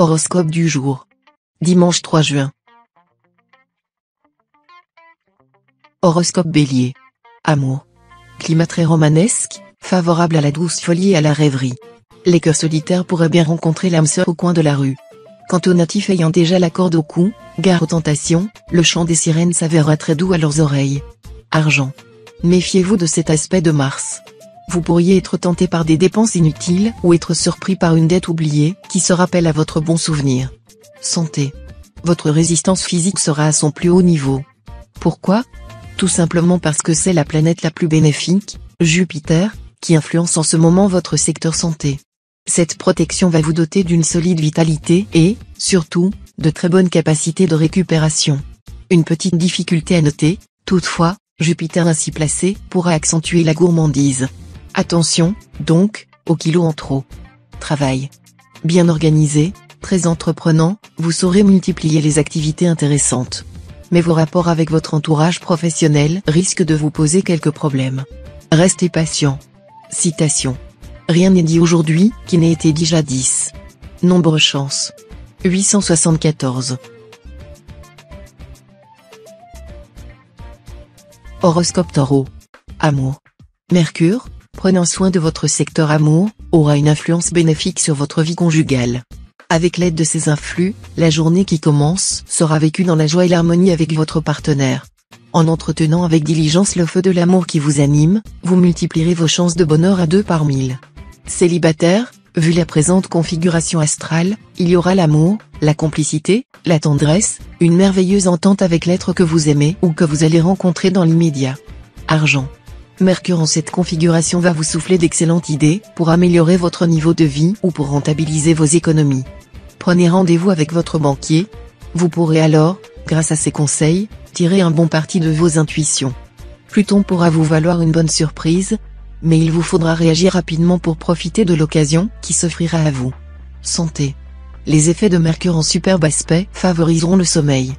Horoscope du jour. Dimanche 3 juin. Horoscope Bélier. Amour. Climat très romanesque, favorable à la douce folie et à la rêverie. Les cœurs solitaires pourraient bien rencontrer l'âme sœur au coin de la rue. Quant aux natifs ayant déjà la corde au cou, gare aux tentations, le chant des sirènes s'avérera très doux à leurs oreilles. Argent. Méfiez-vous de cet aspect de Mars. Vous pourriez être tenté par des dépenses inutiles ou être surpris par une dette oubliée qui se rappelle à votre bon souvenir. Santé. Votre résistance physique sera à son plus haut niveau. Pourquoi ? Tout simplement parce que c'est la planète la plus bénéfique, Jupiter, qui influence en ce moment votre secteur santé. Cette protection va vous doter d'une solide vitalité et, surtout, de très bonnes capacités de récupération. Une petite difficulté à noter, toutefois, Jupiter ainsi placé pourra accentuer la gourmandise. Attention, donc, aux kilos en trop. Travail. Bien organisé, très entreprenant, vous saurez multiplier les activités intéressantes. Mais vos rapports avec votre entourage professionnel risquent de vous poser quelques problèmes. Restez patient. Citation. Rien n'est dit aujourd'hui qui n'ait été dit jadis. Nombre chance. 874. Horoscope Taureau. Amour. Mercure, prenant soin de votre secteur amour, aura une influence bénéfique sur votre vie conjugale. Avec l'aide de ces influx, la journée qui commence sera vécue dans la joie et l'harmonie avec votre partenaire. En entretenant avec diligence le feu de l'amour qui vous anime, vous multiplierez vos chances de bonheur à 2 par 1000. Célibataire, vu la présente configuration astrale, il y aura l'amour, la complicité, la tendresse, une merveilleuse entente avec l'être que vous aimez ou que vous allez rencontrer dans l'immédiat. Argent. Mercure en cette configuration va vous souffler d'excellentes idées pour améliorer votre niveau de vie ou pour rentabiliser vos économies. Prenez rendez-vous avec votre banquier. Vous pourrez alors, grâce à ses conseils, tirer un bon parti de vos intuitions. Pluton pourra vous valoir une bonne surprise, mais il vous faudra réagir rapidement pour profiter de l'occasion qui s'offrira à vous. Santé. Les effets de Mercure en superbe aspect favoriseront le sommeil.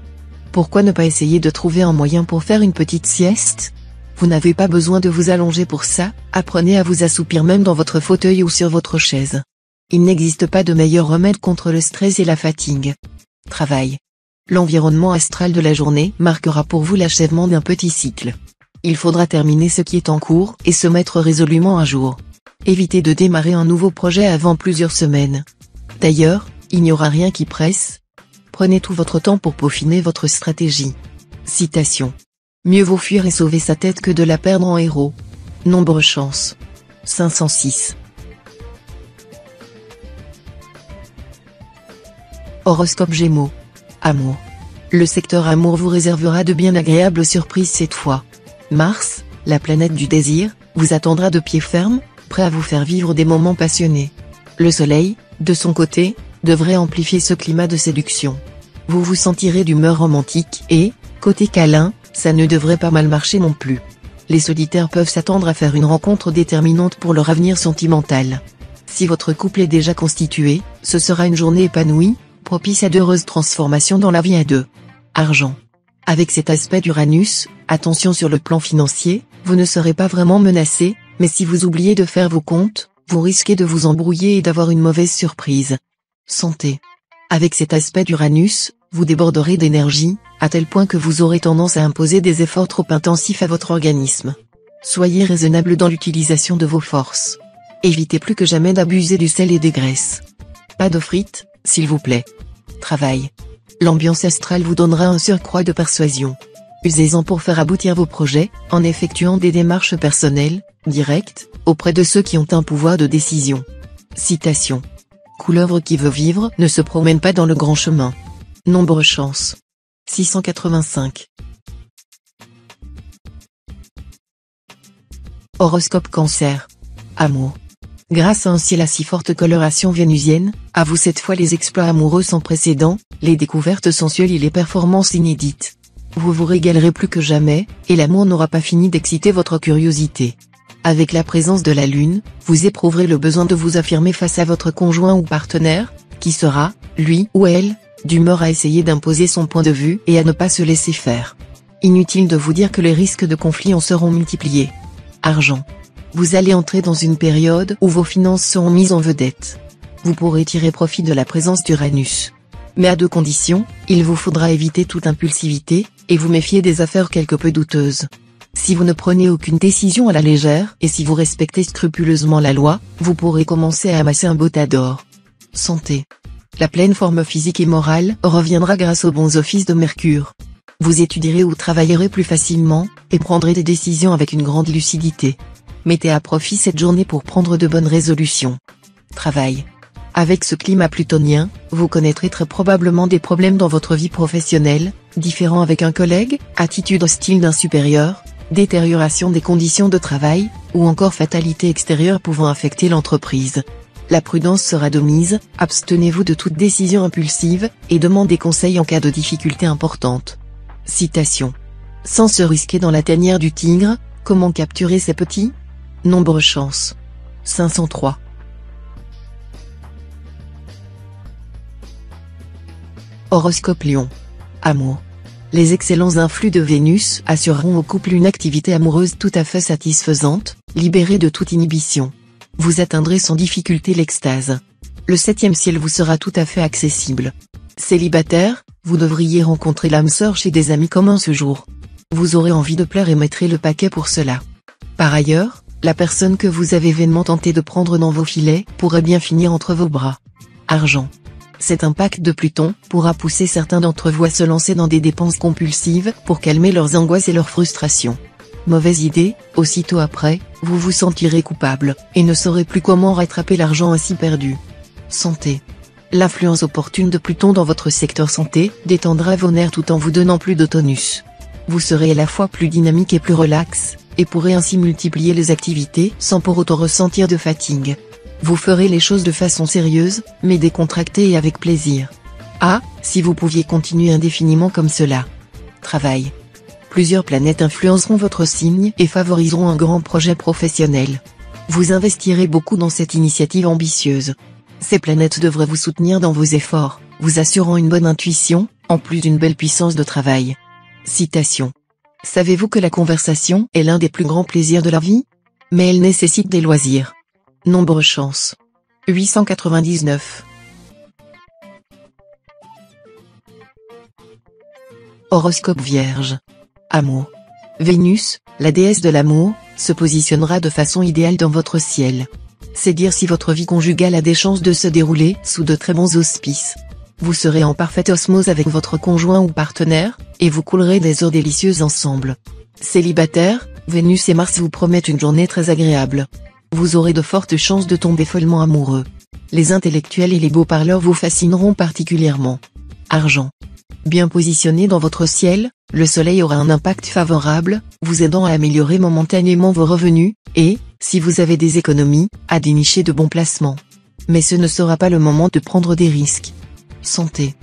Pourquoi ne pas essayer de trouver un moyen pour faire une petite sieste ? Vous n'avez pas besoin de vous allonger pour ça, apprenez à vous assoupir même dans votre fauteuil ou sur votre chaise. Il n'existe pas de meilleur remède contre le stress et la fatigue. Travail. L'environnement astral de la journée marquera pour vous l'achèvement d'un petit cycle. Il faudra terminer ce qui est en cours et se mettre résolument à jour. Évitez de démarrer un nouveau projet avant plusieurs semaines. D'ailleurs, il n'y aura rien qui presse. Prenez tout votre temps pour peaufiner votre stratégie. Citation. Mieux vaut fuir et sauver sa tête que de la perdre en héros. Nombre chance. 506. Horoscope Gémeaux. Amour. Le secteur amour vous réservera de bien agréables surprises cette fois. Mars, la planète du désir, vous attendra de pied ferme, prêt à vous faire vivre des moments passionnés. Le soleil, de son côté, devrait amplifier ce climat de séduction. Vous vous sentirez d'humeur romantique et, côté câlin, ça ne devrait pas mal marcher non plus. Les solitaires peuvent s'attendre à faire une rencontre déterminante pour leur avenir sentimental. Si votre couple est déjà constitué, ce sera une journée épanouie, propice à d'heureuses transformations dans la vie à deux. Argent. Avec cet aspect d'Uranus, attention sur le plan financier, vous ne serez pas vraiment menacé, mais si vous oubliez de faire vos comptes, vous risquez de vous embrouiller et d'avoir une mauvaise surprise. Santé. Avec cet aspect d'Uranus, vous déborderez d'énergie, à tel point que vous aurez tendance à imposer des efforts trop intensifs à votre organisme. Soyez raisonnable dans l'utilisation de vos forces. Évitez plus que jamais d'abuser du sel et des graisses. Pas de frites, s'il vous plaît. Travail. L'ambiance astrale vous donnera un surcroît de persuasion. Usez-en pour faire aboutir vos projets, en effectuant des démarches personnelles, directes, auprès de ceux qui ont un pouvoir de décision. Citation. Couleuvre qui veut vivre ne se promène pas dans le grand chemin. Nombre chance. 685. Horoscope Cancer. Amour. Grâce à un ciel à si forte coloration vénusienne, à vous cette fois les exploits amoureux sans précédent, les découvertes sensuelles et les performances inédites. Vous vous régalerez plus que jamais, et l'amour n'aura pas fini d'exciter votre curiosité. Avec la présence de la Lune, vous éprouverez le besoin de vous affirmer face à votre conjoint ou partenaire, qui sera, lui ou elle, d'humeur à essayer d'imposer son point de vue et à ne pas se laisser faire. Inutile de vous dire que les risques de conflit en seront multipliés. Argent. Vous allez entrer dans une période où vos finances seront mises en vedette. vous pourrez tirer profit de la présence d'Uranus. Mais à deux conditions, il vous faudra éviter toute impulsivité, et vous méfier des affaires quelque peu douteuses. Si vous ne prenez aucune décision à la légère et si vous respectez scrupuleusement la loi, vous pourrez commencer à amasser un beau tas d'or. Santé. La pleine forme physique et morale reviendra grâce aux bons offices de Mercure. Vous étudierez ou travaillerez plus facilement, et prendrez des décisions avec une grande lucidité. Mettez à profit cette journée pour prendre de bonnes résolutions. Travail. Avec ce climat plutonien, vous connaîtrez très probablement des problèmes dans votre vie professionnelle, différends avec un collègue, attitude hostile d'un supérieur, détérioration des conditions de travail, ou encore fatalité extérieure pouvant affecter l'entreprise. La prudence sera de mise, abstenez-vous de toute décision impulsive, et demandez conseil en cas de difficultés importantes. Citation. Sans se risquer dans la tanière du tigre, comment capturer ses petits? Nombre chance. 503. Horoscope Lion. Amour. Les excellents influx de Vénus assureront au couple une activité amoureuse tout à fait satisfaisante, libérée de toute inhibition. Vous atteindrez sans difficulté l'extase. Le 7e ciel vous sera tout à fait accessible. Célibataire, vous devriez rencontrer l'âme sœur chez des amis communs ce jour. Vous aurez envie de plaire et mettrez le paquet pour cela. Par ailleurs, la personne que vous avez vainement tenté de prendre dans vos filets pourrait bien finir entre vos bras. Argent. Cet impact de Pluton pourra pousser certains d'entre vous à se lancer dans des dépenses compulsives pour calmer leurs angoisses et leurs frustrations. Mauvaise idée, aussitôt après, vous vous sentirez coupable, et ne saurez plus comment rattraper l'argent ainsi perdu. Santé. L'influence opportune de Pluton dans votre secteur santé détendra vos nerfs tout en vous donnant plus de tonus. Vous serez à la fois plus dynamique et plus relax, et pourrez ainsi multiplier les activités sans pour autant ressentir de fatigue. Vous ferez les choses de façon sérieuse, mais décontractée et avec plaisir. Ah, si vous pouviez continuer indéfiniment comme cela. Travail. Plusieurs planètes influenceront votre signe et favoriseront un grand projet professionnel. Vous investirez beaucoup dans cette initiative ambitieuse. Ces planètes devraient vous soutenir dans vos efforts, vous assurant une bonne intuition, en plus d'une belle puissance de travail. Citation. Savez-vous que la conversation est l'un des plus grands plaisirs de la vie? Mais elle nécessite des loisirs. Nombre chance. 899. Horoscope Vierge. Amour. Vénus, la déesse de l'amour, se positionnera de façon idéale dans votre ciel. C'est dire si votre vie conjugale a des chances de se dérouler sous de très bons auspices. Vous serez en parfaite osmose avec votre conjoint ou partenaire, et vous coulerez des heures délicieuses ensemble. Célibataire, Vénus et Mars vous promettent une journée très agréable. Vous aurez de fortes chances de tomber follement amoureux. Les intellectuels et les beaux parleurs vous fascineront particulièrement. Argent. Bien positionné dans votre ciel, le soleil aura un impact favorable, vous aidant à améliorer momentanément vos revenus, et, si vous avez des économies, à dénicher de bons placements. Mais ce ne sera pas le moment de prendre des risques. Santé.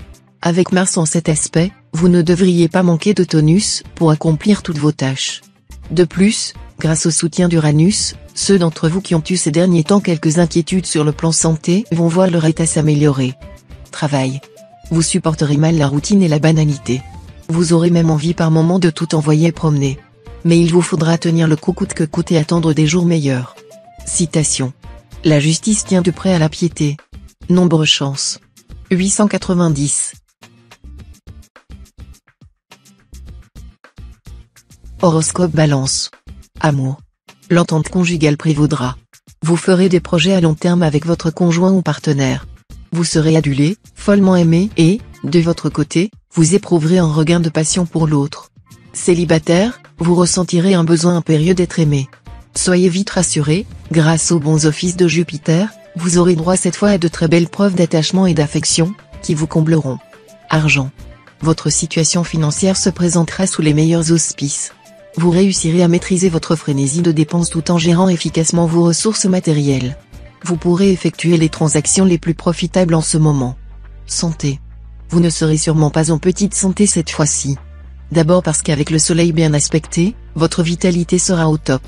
Avec Mars en cet aspect, vous ne devriez pas manquer de tonus pour accomplir toutes vos tâches. De plus, grâce au soutien d'Uranus, ceux d'entre vous qui ont eu ces derniers temps quelques inquiétudes sur le plan santé vont voir leur état s'améliorer. Travail. Vous supporterez mal la routine et la banalité. Vous aurez même envie par moments de tout envoyer promener. Mais il vous faudra tenir le coup coûte que coûte et attendre des jours meilleurs. Citation. La justice tient de près à la piété. Nombre chance. 890. Horoscope Balance. Amour. L'entente conjugale prévaudra. Vous ferez des projets à long terme avec votre conjoint ou partenaire. Vous serez adulé, follement aimé et, de votre côté, vous éprouverez un regain de passion pour l'autre. Célibataire, vous ressentirez un besoin impérieux d'être aimé. Soyez vite rassuré, grâce aux bons offices de Jupiter, vous aurez droit cette fois à de très belles preuves d'attachement et d'affection, qui vous combleront. Argent. Votre situation financière se présentera sous les meilleurs auspices. Vous réussirez à maîtriser votre frénésie de dépenses tout en gérant efficacement vos ressources matérielles. Vous pourrez effectuer les transactions les plus profitables en ce moment. Santé. Vous ne serez sûrement pas en petite santé cette fois-ci. D'abord parce qu'avec le soleil bien aspecté, votre vitalité sera au top.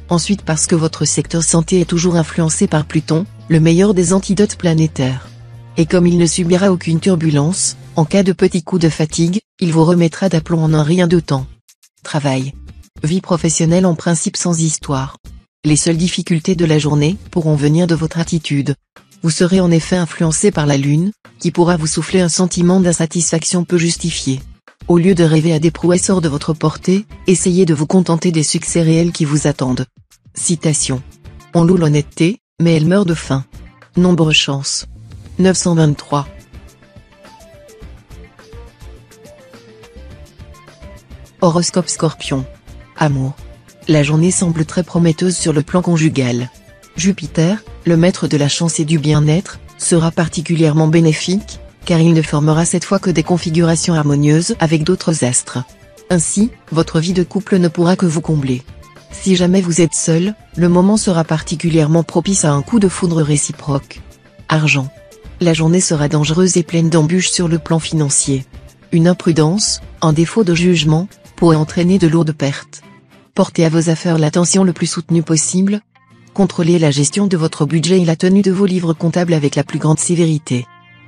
Ensuite parce que votre secteur santé est toujours influencé par Pluton, le meilleur des antidotes planétaires. Et comme il ne subira aucune turbulence, en cas de petit coup de fatigue, il vous remettra d'aplomb en un rien de temps. Travail. Vie professionnelle en principe sans histoire. Les seules difficultés de la journée pourront venir de votre attitude. Vous serez en effet influencé par la lune, qui pourra vous souffler un sentiment d'insatisfaction peu justifié. Au lieu de rêver à des prouesses hors de votre portée, essayez de vous contenter des succès réels qui vous attendent. Citation. On loue l'honnêteté, mais elle meurt de faim. Nombre chance. 923. Horoscope Scorpion. Amour. La journée semble très prometteuse sur le plan conjugal. Jupiter, le maître de la chance et du bien-être, sera particulièrement bénéfique, car il ne formera cette fois que des configurations harmonieuses avec d'autres astres. Ainsi, votre vie de couple ne pourra que vous combler. Si jamais vous êtes seul, le moment sera particulièrement propice à un coup de foudre réciproque. Argent. La journée sera dangereuse et pleine d'embûches sur le plan financier. Une imprudence, un défaut de jugement, pourrait entraîner de lourdes pertes. Portez à vos affaires l'attention le plus soutenue possible. Contrôlez la gestion de votre budget et la tenue de vos livres comptables avec la plus grande sévérité.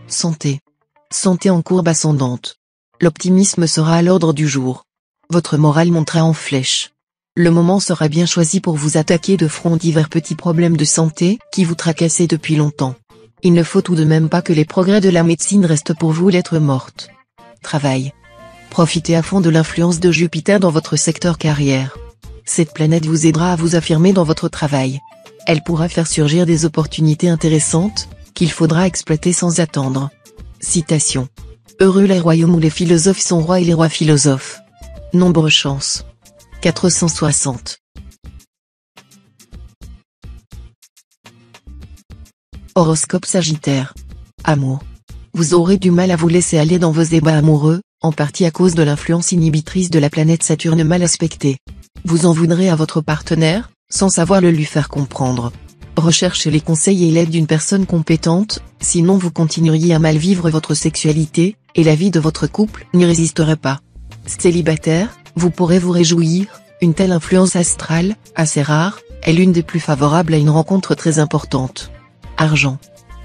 Santé. Santé en courbe ascendante. L'optimisme sera à l'ordre du jour. Votre morale montera en flèche. Le moment sera bien choisi pour vous attaquer de front divers petits problèmes de santé qui vous tracassaient depuis longtemps. Il ne faut tout de même pas que les progrès de la médecine restent pour vous lettre morte. Travail. Profitez à fond de l'influence de Jupiter dans votre secteur carrière. Cette planète vous aidera à vous affirmer dans votre travail. Elle pourra faire surgir des opportunités intéressantes, qu'il faudra exploiter sans attendre. Citation. Heureux les royaumes où les philosophes sont rois et les rois philosophes. Nombre chance. 460. Horoscope Sagittaire. Amour. Vous aurez du mal à vous laisser aller dans vos ébats amoureux, en partie à cause de l'influence inhibitrice de la planète Saturne mal aspectée. Vous en voudrez à votre partenaire, sans savoir le lui faire comprendre. Recherchez les conseils et l'aide d'une personne compétente, sinon vous continueriez à mal vivre votre sexualité, et la vie de votre couple n'y résisterait pas. Célibataire, vous pourrez vous réjouir, une telle influence astrale, assez rare, est l'une des plus favorables à une rencontre très importante. Argent.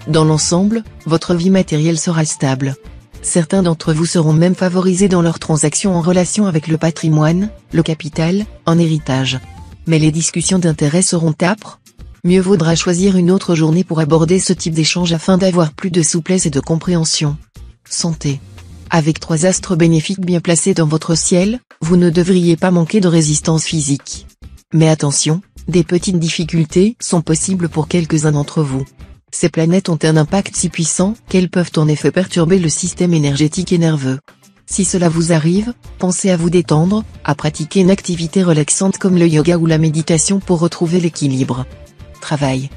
Dans l'ensemble, votre vie matérielle sera stable. Certains d'entre vous seront même favorisés dans leurs transactions en relation avec le patrimoine, le capital, un héritage. Mais les discussions d'intérêt seront âpres. Mieux vaudra choisir une autre journée pour aborder ce type d'échange afin d'avoir plus de souplesse et de compréhension. Santé. Avec 3 astres bénéfiques bien placés dans votre ciel, vous ne devriez pas manquer de résistance physique. Mais attention, des petites difficultés sont possibles pour quelques-uns d'entre vous. Ces planètes ont un impact si puissant qu'elles peuvent en effet perturber le système énergétique et nerveux. Si cela vous arrive, pensez à vous détendre, à pratiquer une activité relaxante comme le yoga ou la méditation pour retrouver l'équilibre. Travail.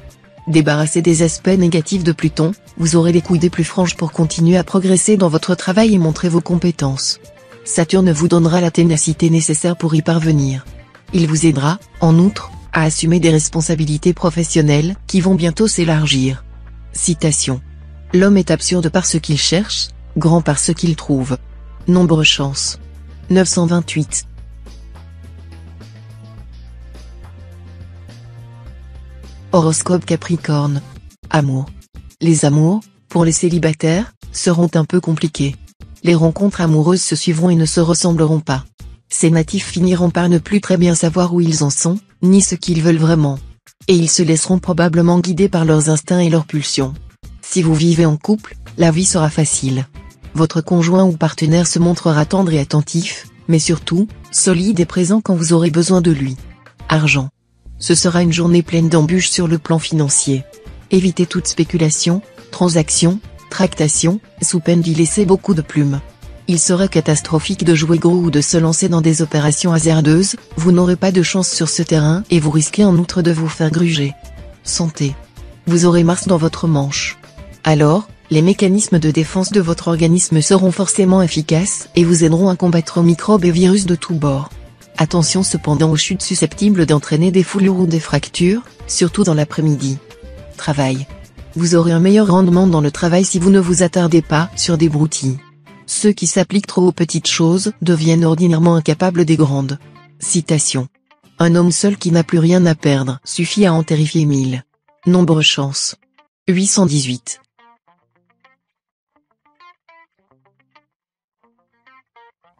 Débarrassé des aspects négatifs de Pluton, vous aurez les couilles plus franches pour continuer à progresser dans votre travail et montrer vos compétences. Saturne vous donnera la ténacité nécessaire pour y parvenir. Il vous aidera, en outre, à assumer des responsabilités professionnelles qui vont bientôt s'élargir. Citation. L'homme est absurde par ce qu'il cherche, grand par ce qu'il trouve. Nombre chance. 928. Horoscope Capricorne. Amour. Les amours, pour les célibataires, seront un peu compliqués. Les rencontres amoureuses se suivront et ne se ressembleront pas. Ces natifs finiront par ne plus très bien savoir où ils en sont, ni ce qu'ils veulent vraiment. Et ils se laisseront probablement guider par leurs instincts et leurs pulsions. Si vous vivez en couple, la vie sera facile. Votre conjoint ou partenaire se montrera tendre et attentif, mais surtout, solide et présent quand vous aurez besoin de lui. Argent. Ce sera une journée pleine d'embûches sur le plan financier. Évitez toute spéculation, transaction, tractation, sous peine d'y laisser beaucoup de plumes. Il serait catastrophique de jouer gros ou de se lancer dans des opérations hasardeuses, vous n'aurez pas de chance sur ce terrain et vous risquez en outre de vous faire gruger. Santé. Vous aurez Mars dans votre manche. Alors, les mécanismes de défense de votre organisme seront forcément efficaces et vous aideront à combattre microbes et virus de tous bords. Attention cependant aux chutes susceptibles d'entraîner des foulures ou des fractures, surtout dans l'après-midi. Travail. Vous aurez un meilleur rendement dans le travail si vous ne vous attardez pas sur des broutilles. Ceux qui s'appliquent trop aux petites choses deviennent ordinairement incapables des grandes. Citation. Un homme seul qui n'a plus rien à perdre suffit à en terrifier 1000. Nombre chance. 818.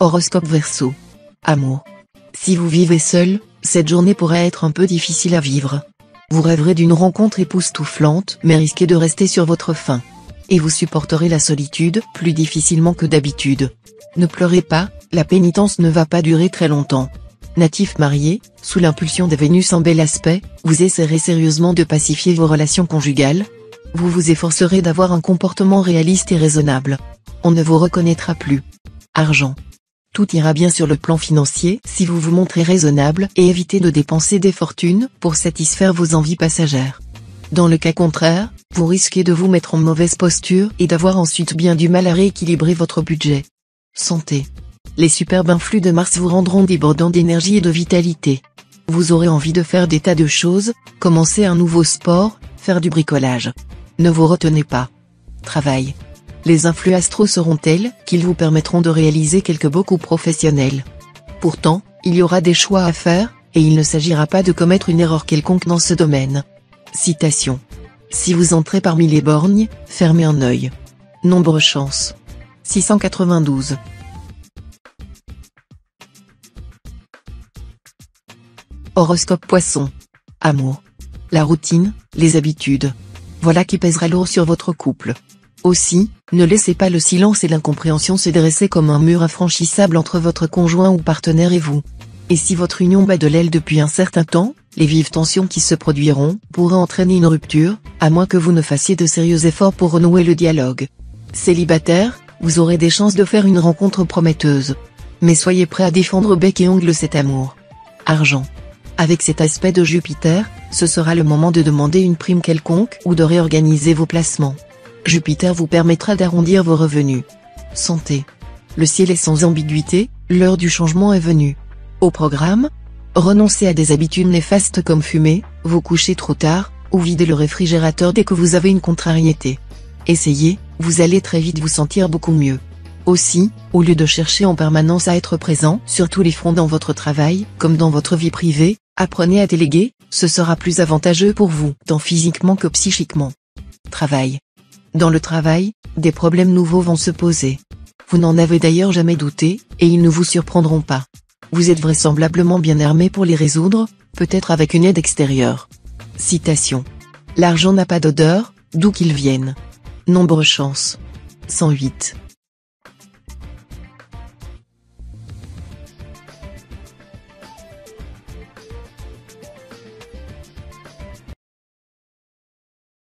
Horoscope Verseau. Amour. Si vous vivez seul, cette journée pourrait être un peu difficile à vivre. Vous rêverez d'une rencontre époustouflante mais risquez de rester sur votre faim. Et vous supporterez la solitude plus difficilement que d'habitude. Ne pleurez pas, la pénitence ne va pas durer très longtemps. Natif marié, sous l'impulsion de Vénus en bel aspect, vous essaierez sérieusement de pacifier vos relations conjugales. Vous vous efforcerez d'avoir un comportement réaliste et raisonnable. On ne vous reconnaîtra plus. Argent. Tout ira bien sur le plan financier si vous vous montrez raisonnable et évitez de dépenser des fortunes pour satisfaire vos envies passagères. Dans le cas contraire, vous risquez de vous mettre en mauvaise posture et d'avoir ensuite bien du mal à rééquilibrer votre budget. Santé. Les superbes influx de Mars vous rendront débordant d'énergie et de vitalité. Vous aurez envie de faire des tas de choses, commencer un nouveau sport, faire du bricolage. Ne vous retenez pas. Travail. Les influx astro seront tels qu'ils vous permettront de réaliser quelques beaux coups professionnels. Pourtant, il y aura des choix à faire, et il ne s'agira pas de commettre une erreur quelconque dans ce domaine. Citation. Si vous entrez parmi les borgnes, fermez un œil. Nombre chance. 692. Horoscope Poisson. Amour. La routine, les habitudes. Voilà qui pèsera lourd sur votre couple. Aussi, ne laissez pas le silence et l'incompréhension se dresser comme un mur infranchissable entre votre conjoint ou partenaire et vous. Et si votre union bat de l'aile depuis un certain temps, les vives tensions qui se produiront pourraient entraîner une rupture, à moins que vous ne fassiez de sérieux efforts pour renouer le dialogue. Célibataire, vous aurez des chances de faire une rencontre prometteuse. Mais soyez prêt à défendre bec et ongle cet amour. Argent. Avec cet aspect de Jupiter, ce sera le moment de demander une prime quelconque ou de réorganiser vos placements. Jupiter vous permettra d'arrondir vos revenus. Santé. Le ciel est sans ambiguïté, l'heure du changement est venue. Au programme, renoncez à des habitudes néfastes comme fumer, vous coucher trop tard, ou vider le réfrigérateur dès que vous avez une contrariété. Essayez, vous allez très vite vous sentir beaucoup mieux. Aussi, au lieu de chercher en permanence à être présent sur tous les fronts dans votre travail, comme dans votre vie privée, apprenez à déléguer, ce sera plus avantageux pour vous, tant physiquement que psychiquement. Travail. Dans le travail, des problèmes nouveaux vont se poser. Vous n'en avez d'ailleurs jamais douté, et ils ne vous surprendront pas. Vous êtes vraisemblablement bien armé pour les résoudre, peut-être avec une aide extérieure. Citation. L'argent n'a pas d'odeur, d'où qu'il vienne. Nombre chance. 108.